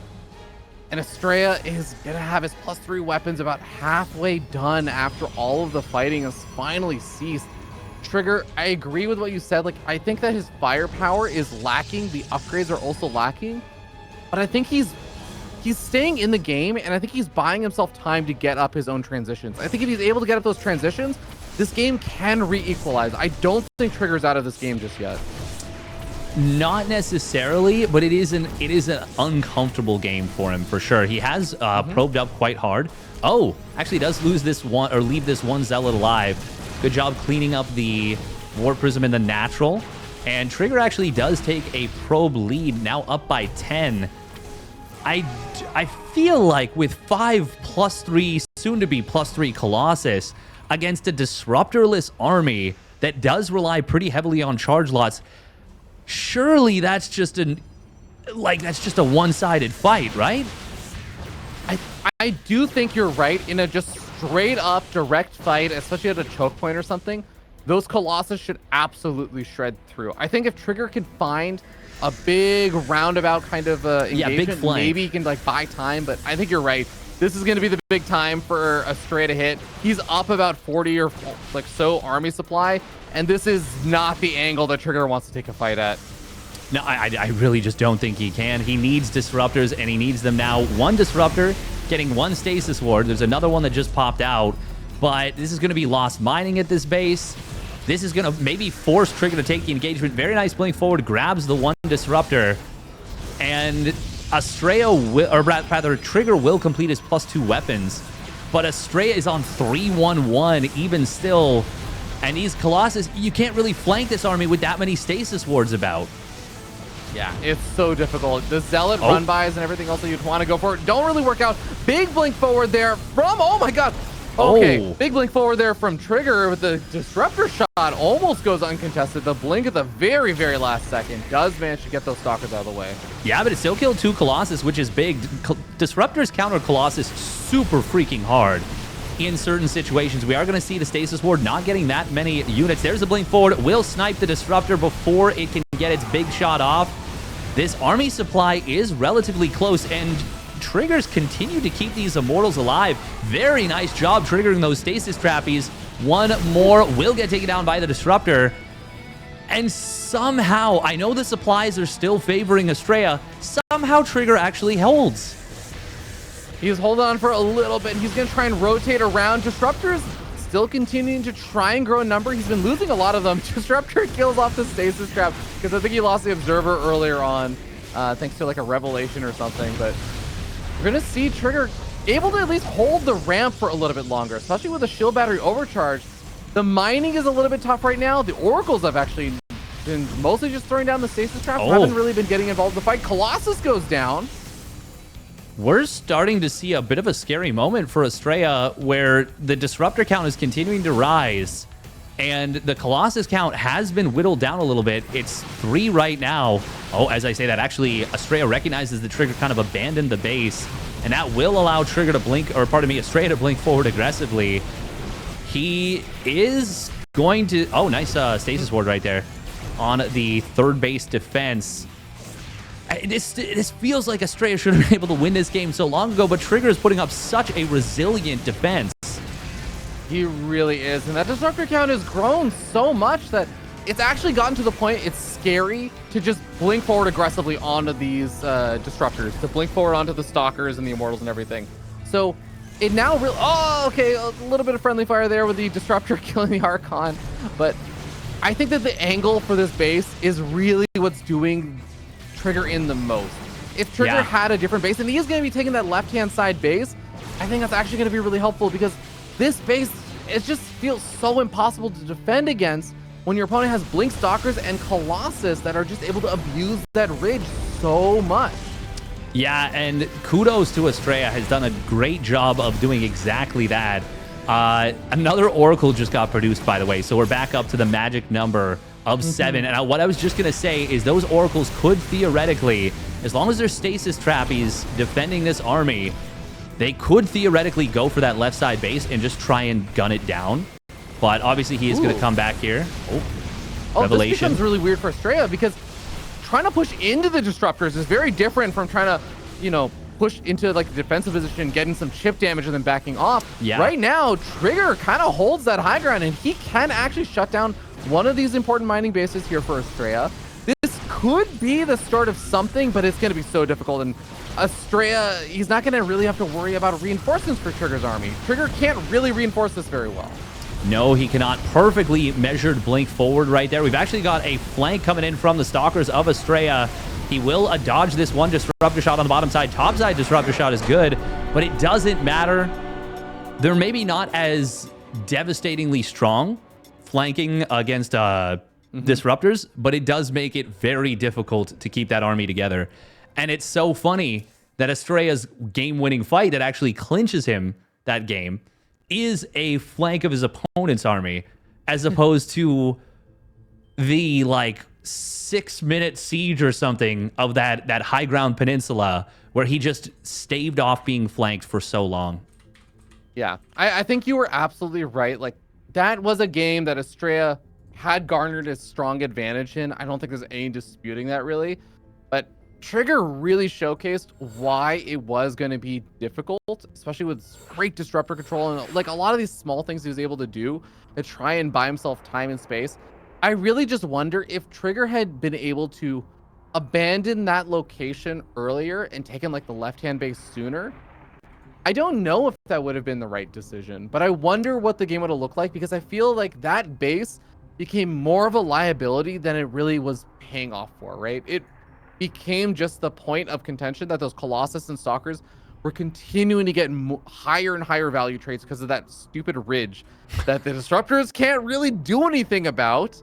And Estraya is going to have his +3 weapons about halfway done after all of the fighting has finally ceased. Trigger, I agree with what you said. Like, I think that his firepower is lacking. The upgrades are also lacking, but I think he's staying in the game, and I think he's buying himself time to get up his own transitions. I think if he's able to get up those transitions, this game can re-equalize. I don't think Trigger's out of this game just yet. Not necessarily, but it is an uncomfortable game for him for sure. He has probed up quite hard. Oh, actually does lose this one, or leave this one Zealot alive. Good job cleaning up the Warp Prism in the natural. And Trigger actually does take a probe lead, now up by 10. I feel like with 5 +3, soon to be +3 Colossus against a disruptorless army, that does rely pretty heavily on charge lots. Surely that's just a one-sided fight, right? I do think you're right. In a just straight up direct fight, especially at a choke point or something, those Colossus should absolutely shred through. I think if Trigger can find a big roundabout kind of engagement, big maybe he can like buy time, but I think you're right. This is going to be the big time for Astrea to hit. He's up about 40 or like so army supply, and this is not the angle that Trigger wants to take a fight at. No, I really just don't think he can. He needs disruptors, and he needs them now. One disruptor getting one stasis ward. There's another one that just popped out, but this is going to be lost mining at this base. This is going to maybe force Trigger to take the engagement. Very nice blink forward, grabs the one disruptor, and Astrea will, or rather, Trigger will complete his +2 weapons, but Astrea is on 3-1-1 even still, and these Colossus, you can't really flank this army with that many stasis wards about. Yeah, it's so difficult. The Zealot run-bys and everything else that you'd want to go for don't really work out. Big blink forward there from, oh my god. Okay, big blink forward there from Trigger with the Disruptor shot. Almost goes uncontested. The blink at the very, very last second does manage to get those Stalkers out of the way. Yeah, but it still killed 2 Colossus, which is big. Disruptors counter Colossus super freaking hard in certain situations. We are going to see the Stasis Ward not getting that many units. There's a blink forward. Will snipe the Disruptor before it can get its big shot off. This army supply is relatively close, and Triggers continue to keep these Immortals alive. Very nice job triggering those Stasis Trappies. One more will get taken down by the Disruptor. And somehow, I know the supplies are still favoring Astrea, somehow Trigger actually holds. He's holding on for a little bit. He's going to try and rotate around. Disruptors still continuing to try and grow in number. He's been losing a lot of them. Disruptor kills off the Stasis Trap because I think he lost the Observer earlier on thanks to like a revelation or something. But we're going to see Trigger able to at least hold the ramp for a little bit longer, especially with the shield battery overcharge. The mining is a little bit tough right now. The Oracles have actually been mostly just throwing down the Stasis Trap. Haven't really been getting involved in the fight. Colossus goes down. We're starting to see a bit of a scary moment for Estraya where the Disruptor count is continuing to rise and the Colossus count has been whittled down a little bit. It's 3 right now. Oh, as I say that, actually, Estraya recognizes the Trigger kind of abandoned the base, and that will allow Trigger to blink, or pardon me, Estraya to blink forward aggressively. He is going to... Oh, nice Stasis Ward right there on the third base defense. This feels like Astrea should have been able to win this game so long ago, but Trigger is putting up such a resilient defense. He really is, and that Disruptor count has grown so much that it's actually gotten to the point it's scary to just blink forward aggressively onto these Disruptors, to blink forward onto the Stalkers and the Immortals and everything. So it now really... Oh, okay, a little bit of friendly fire there with the Disruptor killing the Archon, but I think that the angle for this base is really what's doing Trigger in the most. If Trigger had a different base, and he is going to be taking that left-hand side base, I think that's actually going to be really helpful because this base, it just feels so impossible to defend against when your opponent has Blink Stalkers and Colossus that are just able to abuse that ridge so much. Yeah, and kudos to Estraya, has done a great job of doing exactly that. Another Oracle just got produced, by the way, so we're back up to the magic number of 7. And what I was just going to say is those Oracles could theoretically, as long as they're Stasis Trappies defending this army, they could theoretically go for that left side base and just try and gun it down. But obviously he is going to come back here. Revelation. This becomes really weird for Estraya because trying to push into the Disruptors is very different from trying to, you know, push into like the defensive position, getting some chip damage and then backing off. Yeah. Right now, Trigger kind of holds that high ground and he can actually shut down one of these important mining bases here for Estraya. This could be the start of something, but it's going to be so difficult. And Estraya, he's not going to really have to worry about reinforcements for Trigger's army. Trigger can't really reinforce this very well. No, he cannot. Perfectly measured blink forward right there. We've actually got a flank coming in from the Stalkers of Estraya. He will dodge this one Disruptor shot on the bottom side. Top side Disruptor shot is good, but it doesn't matter. They're maybe not as devastatingly strong flanking against Disruptors, but it does make it very difficult to keep that army together. And it's so funny that Estrea's game-winning fight that actually clinches him that game is a flank of his opponent's army. as opposed to the like 6-minute siege or something of that high ground peninsula where he just staved off being flanked for so long. Yeah, I think you were absolutely right. Like, that was a game that Astrea had garnered a strong advantage in. I don't think there's any disputing that, really. But Trigger really showcased why it was going to be difficult, especially with great disruptor control and like a lot of these small things he was able to do to try and buy himself time and space. I really just wonder if Trigger had been able to abandon that location earlier and taken like the left-hand base sooner. I don't know if that would have been the right decision, but I wonder what the game would have looked like, because I feel like that base became more of a liability than it really was paying off for, right? It became just the point of contention that those Colossus and Stalkers were continuing to get higher and higher value traits because of that stupid ridge that the Disruptors can't really do anything about.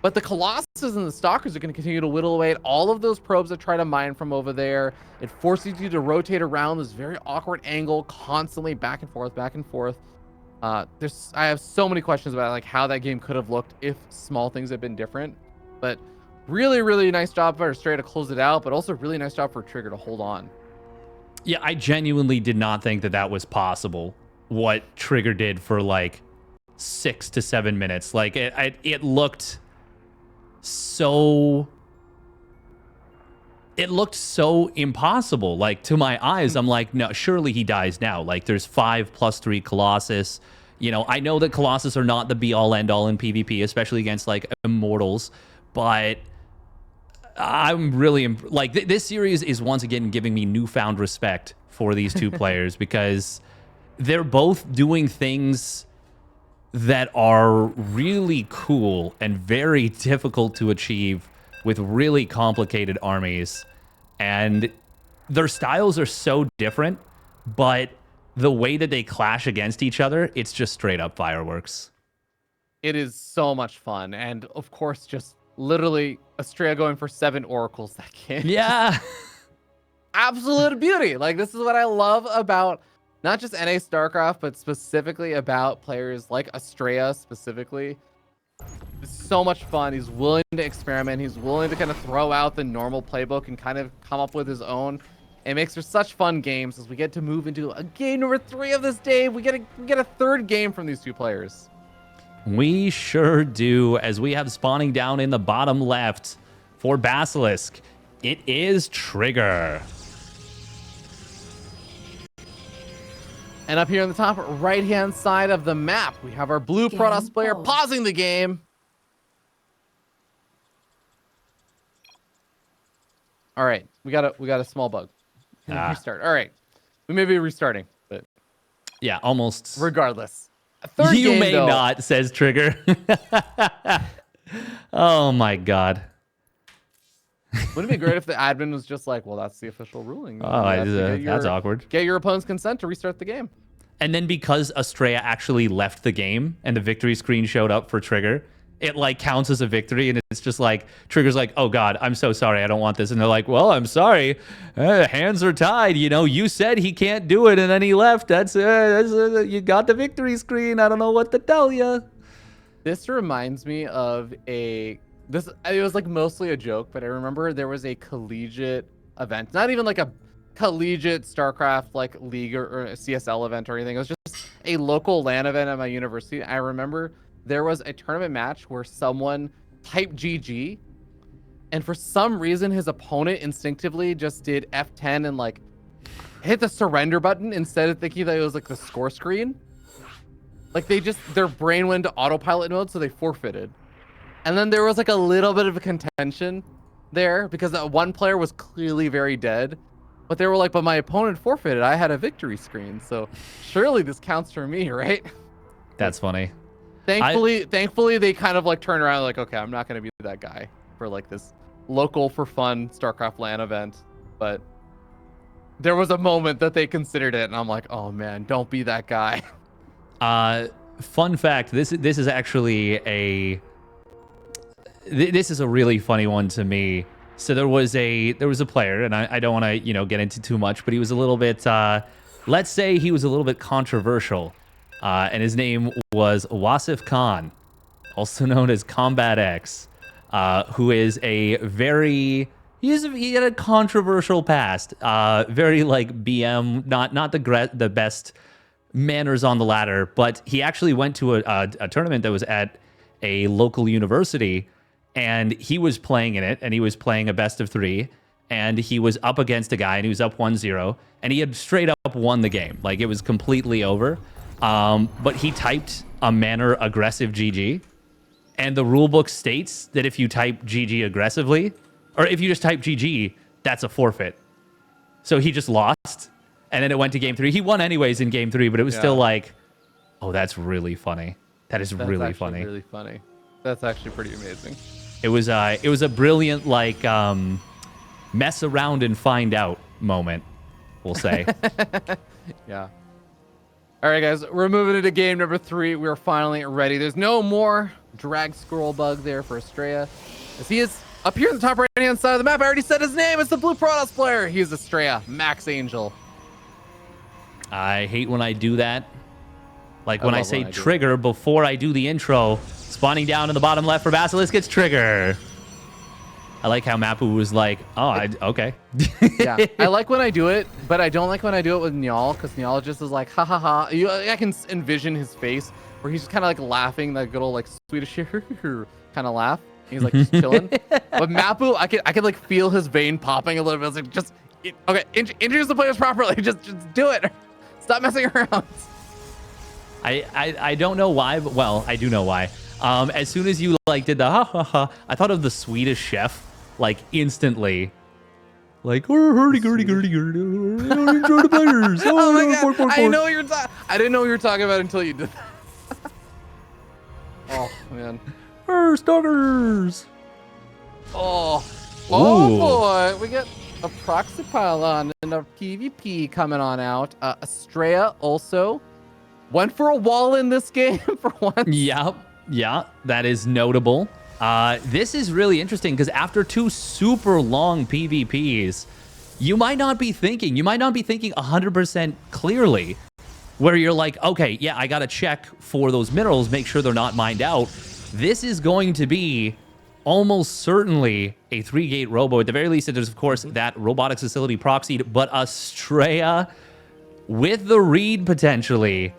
But the Colossus and the Stalkers are going to continue to whittle away at all of those probes that try to mine from over there. It forces you to rotate around this very awkward angle, constantly back and forth, back and forth. I have so many questions about like how that game could have looked if small things had been different. But really, really nice job for Astrea to close it out, but also really nice job for Trigger to hold on. Yeah, I genuinely did not think that was possible, what Trigger did for like 6 to 7 minutes. Like it looked so impossible. Like, to my eyes, I'm like, no, surely he dies now. Like, there's 5+3 Colossus. You know, I know that Colossus are not the be-all end-all in PvP, especially against like Immortals, but I'm really like this series is once again giving me newfound respect for these two players, because they're both doing things that are really cool and very difficult to achieve with really complicated armies. And their styles are so different, but the way that they clash against each other, it's just straight up fireworks. It is so much fun. And of course, just literally Astrea going for 7 oracles that game. Yeah. Absolute beauty. Like, this is what I love about not just NA StarCraft, but specifically about players like Astrea specifically. It's so much fun. He's willing to experiment. He's willing to kind of throw out the normal playbook and kind of come up with his own. It makes for such fun games as we get to move into a game number 3 of this day. We get a third game from these two players. We sure do, as we have spawning down in the bottom left for Basilisk. It is Trigger. And up here on the top right-hand side of the map, we have our blue Protoss player pausing the game. All right, we got a small bug. Restart. All right, we may be restarting, but yeah, almost. Regardless, third you game, may though. not, says Trigger. Oh my god. Wouldn't it be great if the admin was just like, well, that's the official ruling. Oh, that's awkward. Get your opponent's consent to restart the game. And then because Astrea actually left the game and the victory screen showed up for Trigger, it like counts as a victory, and it's just like Trigger's like, oh god, I'm so sorry, I don't want this. And they're like, well, I'm sorry, hands are tied, you know, you said he can't do it and then he left. That's you got the victory screen, I don't know what to tell you. This reminds me of it was like mostly a joke, but I remember there was a collegiate event, not even like a collegiate StarCraft like league or a CSL event or anything. It was just a local LAN event at my university. I remember there was a tournament match where someone typed GG, and for some reason his opponent instinctively just did F10 and like hit the surrender button instead of thinking that it was like the score screen. Like their brain went to autopilot mode, so they forfeited. And then there was like a little bit of a contention there because that one player was clearly very dead, but they were like, but my opponent forfeited. I had a victory screen, so surely this counts for me, right? That's funny. Thankfully, they kind of like turn around like, okay, I'm not going to be that guy for like this local for fun StarCraft LAN event. But there was a moment that they considered it, and I'm like, oh man, don't be that guy. Fun fact, this is actually this is a really funny one to me. So there was a player, and I don't want to get into too much, but he was a little bit let's say he was a little bit controversial, and his name was Wasif Khan. also known as Combat X, who is a very... He had a controversial past. Very like BM, not the best manners on the ladder, but he actually went to a tournament that was at a local university, and he was playing in it, and he was playing a best of 3, and he was up against a guy, and he was up 1-0, and he had straight up won the game. Like, it was completely over. But he typed a manner aggressive GG, and the rulebook states that if you type GG aggressively, or if you just type GG, that's a forfeit. So he just lost, and then it went to game 3. He won anyways in game 3, but it was still like, oh, that's really funny. That's really funny. Really funny. That's actually pretty amazing. It was a brilliant like mess around and find out moment, we'll say. Yeah. All right, guys, we're moving into game number 3. We're finally ready. There's no more drag scroll bug there for Estraya, as he is up here in the top right-hand side of the map. I already said his name. It's the blue Protoss player. He's Astrea, Max Angel. I hate when I do that. Like when I say trigger before I do the intro, spawning down in the bottom left for Basilisk, it's trigger. I like how Mapu was like, oh, okay. Yeah, I like when I do it, but I don't like when I do it with Nyal, because Nyal just is like, ha ha ha. I can envision his face where he's just kind of like laughing, that good old like Swedish kind of laugh. He's like just chilling. But Mapu, I can like feel his vein popping a little bit. It's like, okay, introduce the players properly. Just do it. Stop messing around. I don't know why, but well, I do know why. As soon as you like did the ha ha ha, I thought of the Swedish chef, like instantly. Like, oh, hurdy-gurdy. Enjoy the players. Oh my god, I know you're I didn't know what you were talking about until you did that. Oh man. Stalkers. Oh boy, we get a proxy pylon and a PvP coming on out. Astrea also went for a wall in this game for once. Yeah, that is notable. This is really interesting because after 2 super long PvPs, you might not be thinking 100% clearly, where you're like, okay, yeah, I got to check for those minerals, make sure they're not mined out. This is going to be almost certainly a 3-gate robo. At the very least, there's, of course, that robotics facility proxied, but Astrea with the read potentially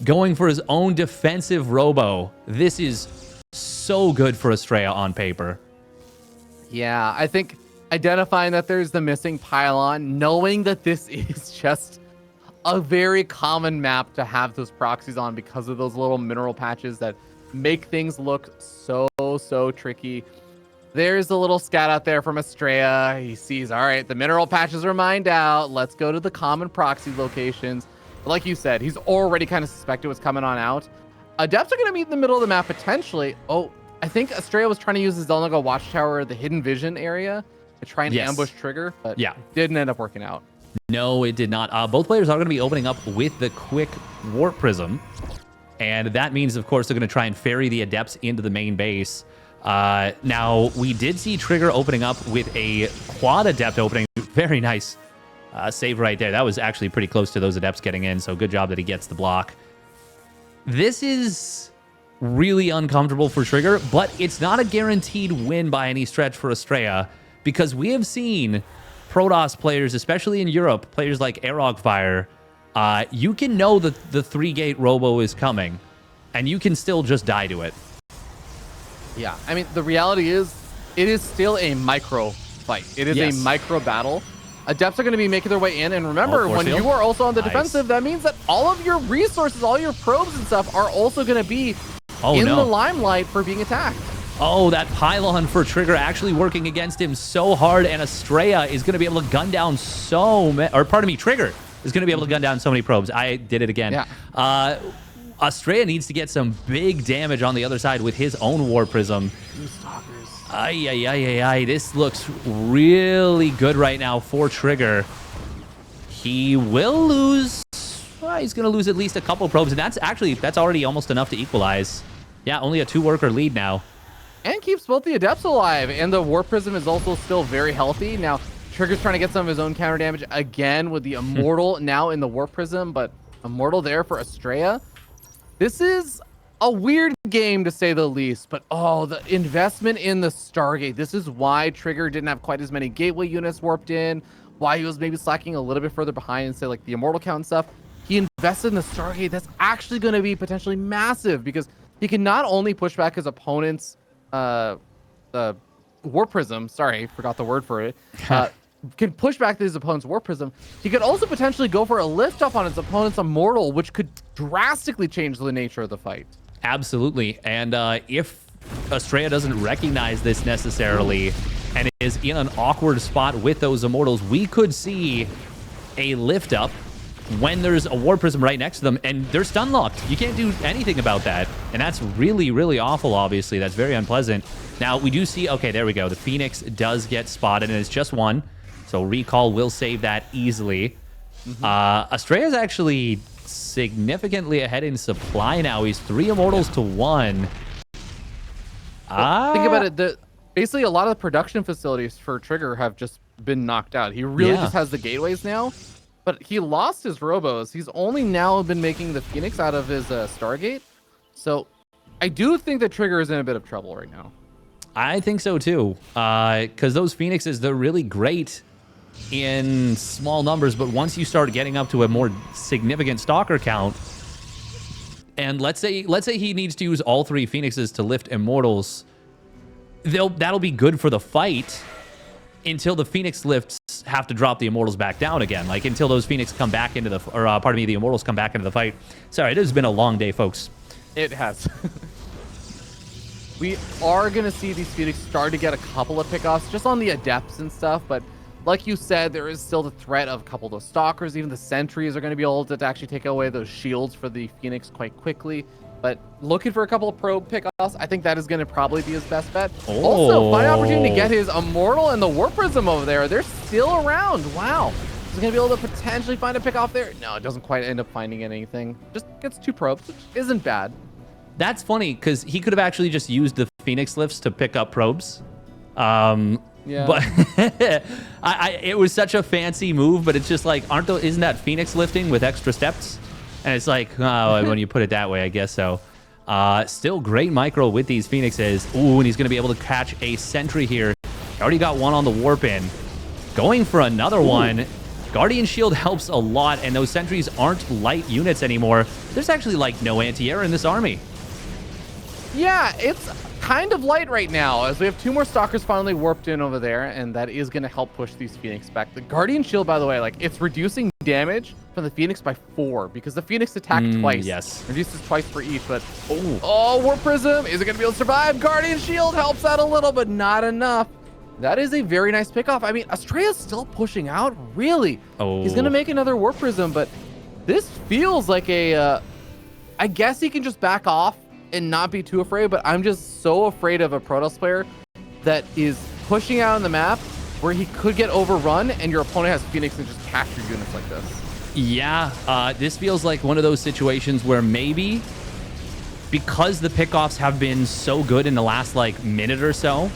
going for his own defensive robo. This is so good for Astrea on paper. Yeah, I think identifying that there's the missing pylon, knowing that this is just a very common map to have those proxies on because of those little mineral patches that make things look so tricky. There's a little scat out there from Astrea. He sees, all right, the mineral patches are mined out. Let's go to the common proxy locations. But like you said, he's already kind of suspected what's coming on out. Adepts are going to meet in the middle of the map potentially. Oh, I think Astrea was trying to use his Zelnaga Watchtower, the hidden vision area, to try and ambush Trigger, but didn't end up working out. No, it did not. Both players are going to be opening up with the quick warp prism. And that means, of course, they're going to try and ferry the Adepts into the main base. Now, we did see Trigger opening up with a quad Adept opening. Very nice save right there. That was actually pretty close to those Adepts getting in, so good job that he gets the block. This is really uncomfortable for Trigger, but it's not a guaranteed win by any stretch for Astrea, because we have seen Protoss players, especially in Europe, players like Aerogfire, you can know that the 3-gate robo is coming, and you can still just die to it. Yeah, I mean, the reality is, it is still a micro fight. It is a micro battle. Adepts are going to be making their way in, and remember, when you are also on the defensive, that means that all of your resources, all your probes and stuff are also going to be in the limelight for being attacked. Oh, that pylon for Trigger actually working against him so hard, and Astrea is going to be able to gun down so many, or pardon me, Trigger is going to be able to gun down so many probes. I did it again. Yeah. Astrea needs to get some big damage on the other side with his own War Prism. Ay. This looks really good right now for Trigger. He will lose. Well, he's going to lose at least a couple probes, and that's already almost enough to equalize. Yeah, only a 2-worker lead now. And keeps both the Adepts alive, and the War Prism is also still very healthy. Now, Trigger's trying to get some of his own counter damage again with the Immortal now in the War Prism, but Immortal there for Astrea. This is a weird game to say the least, but oh, the investment in the Stargate. This is why Trigger didn't have quite as many gateway units warped in, why he was maybe slacking a little bit further behind and say like the Immortal count and stuff. He invested in the Stargate. That's actually going to be potentially massive because he can not only push back his opponent's Warp Prism. Sorry, forgot the word for it. Can push back his opponent's Warp Prism. He could also potentially go for a lift up on his opponent's Immortal, which could drastically change the nature of the fight. Absolutely. And if Astrea doesn't recognize this necessarily and is in an awkward spot with those Immortals, we could see a lift up when there's a Warp Prism right next to them and they're stun locked. You can't do anything about that. And that's really, really awful, obviously. That's very unpleasant. Now, we do see, okay, there we go. The Phoenix does get spotted and it's just one. So Recall will save that easily. Astrea is actually significantly ahead in supply now. He's 3 Immortals to 1. Think about it. Basically, a lot of the production facilities for Trigger have just been knocked out. He really just has the gateways now. But he lost his Robos. He's only now been making the Phoenix out of his Stargate. So I do think that Trigger is in a bit of trouble right now. I think so too. Because those Phoenixes, they're really great in small numbers, but once you start getting up to a more significant stalker count, and let's say he needs to use all 3 Phoenixes to lift Immortals, that'll be good for the fight until the Phoenix lifts have to drop the Immortals back down again, like until those Phoenix come back into the, or pardon me, the Immortals come back into the fight. Sorry, it has been a long day, folks. It has. We are going to see these Phoenix start to get a couple of pickoffs just on the Adepts and stuff, but like you said, there is still the threat of a couple of those Stalkers. Even the Sentries are going to be able to actually take away those shields for the Phoenix quite quickly. But looking for a couple of probe pickoffs, I think that is going to probably be his best bet. Also, find an opportunity to get his Immortal and the Warp Prism over there. They're still around. Wow. He's going to be able to potentially find a pickoff there. No, it doesn't quite end up finding anything. Just gets 2 probes, which isn't bad. That's funny, because he could have actually just used the Phoenix lifts to pick up probes. Yeah. But it was such a fancy move, but it's just like, isn't that Phoenix lifting with extra steps? And it's like, oh, when you put it that way, I guess so. Still great micro with these Phoenixes. Ooh, and he's going to be able to catch a Sentry here. Already got one on the warp in. Going for another one. Guardian Shield helps a lot, and those Sentries aren't light units anymore. There's actually like no anti-air in this army. Yeah, it's kind of light right now as we have 2 more Stalkers finally warped in over there, and that is going to help push these Phoenix back. The Guardian Shield, by the way, like it's reducing damage from the Phoenix by 4 because the Phoenix attacked twice. Yes. Reduces twice for each, but oh, Warp Prism, is it going to be able to survive? Guardian Shield helps out a little, but not enough. That is a very nice pickoff. I mean, Astrea's still pushing out, really. He's going to make another Warp Prism, but this feels like a, I guess he can just back off and not be too afraid, but I'm just so afraid of a Protoss player that is pushing out on the map where he could get overrun and your opponent has Phoenix and just capture units like this. Yeah, this feels like one of those situations where maybe because the pickoffs have been so good in the last like minute or so,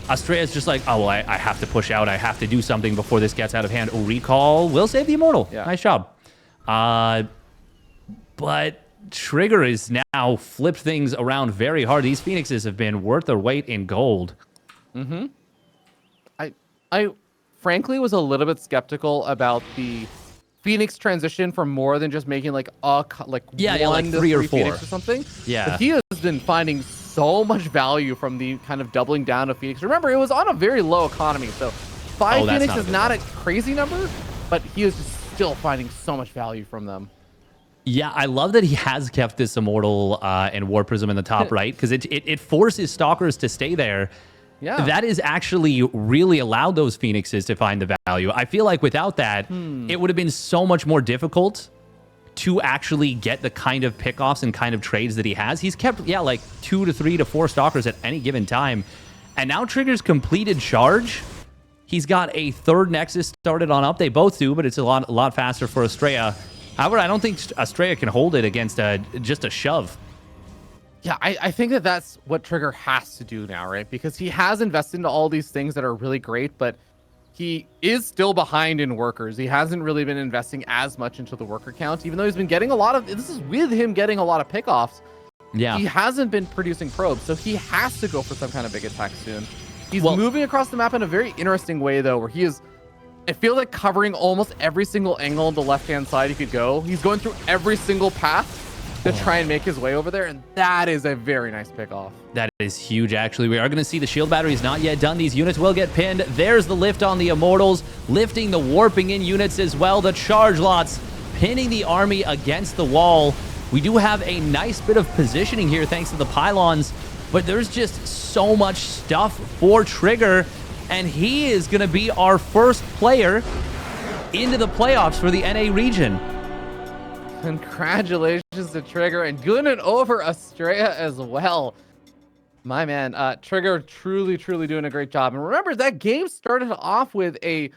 Astrea's just like, oh, well, I have to push out. I have to do something before this gets out of hand. Oh, Recall will save the Immortal. Yeah. Nice job. But Trigger is now flipped things around very hard. These Phoenixes have been worth their weight in gold. I frankly was a little bit skeptical about the Phoenix transition from more than just making like one like 3 or 4 Phoenix or something. Yeah. But he has been finding so much value from the kind of doubling down of Phoenix. Remember, it was on a very low economy, so 5 Phoenix is not a crazy number, but he is just still finding so much value from them. Yeah, I love that he has kept this Immortal and Warp Prism in the top right, because it forces Stalkers to stay there. Yeah. That is actually really allowed those Phoenixes to find the value. I feel like without that, it would have been so much more difficult to actually get the kind of pickoffs and kind of trades that he has. He's kept, like 2 to 3 to 4 Stalkers at any given time. And now Trigger's completed charge. He's got a 3rd Nexus started on up. They both do, but it's a lot faster for Astrea. However, I don't think Astrea can hold it against just a shove. Yeah, I think that that's what Trigger has to do now, right? Because he has invested into all these things that are really great, but he is still behind in workers. He hasn't really been investing as much into the worker count, even though he's been getting a lot of... This is with him getting a lot of pickoffs. Yeah. He hasn't been producing probes, so he has to go for some kind of big attack soon. He's Well, moving across the map in a very interesting way, though, where he is, I feel like, covering almost every single angle on the left-hand side he could go. He's going through every single path to try and make his way over there, and that is a very nice pick-off. That is huge, actually. We are going to see the shield batteries not yet done. These units will get pinned. There's the lift on the Immortals, lifting the warping in units as well. The charge lots pinning the army against the wall. We do have a nice bit of positioning here thanks to the pylons, but there's just so much stuff for Trigger, and he is going to be our first player into the playoffs for the NA region. Congratulations to Trigger, and good and over Astrea as well. My man, Trigger truly doing a great job. And remember, that game started off with a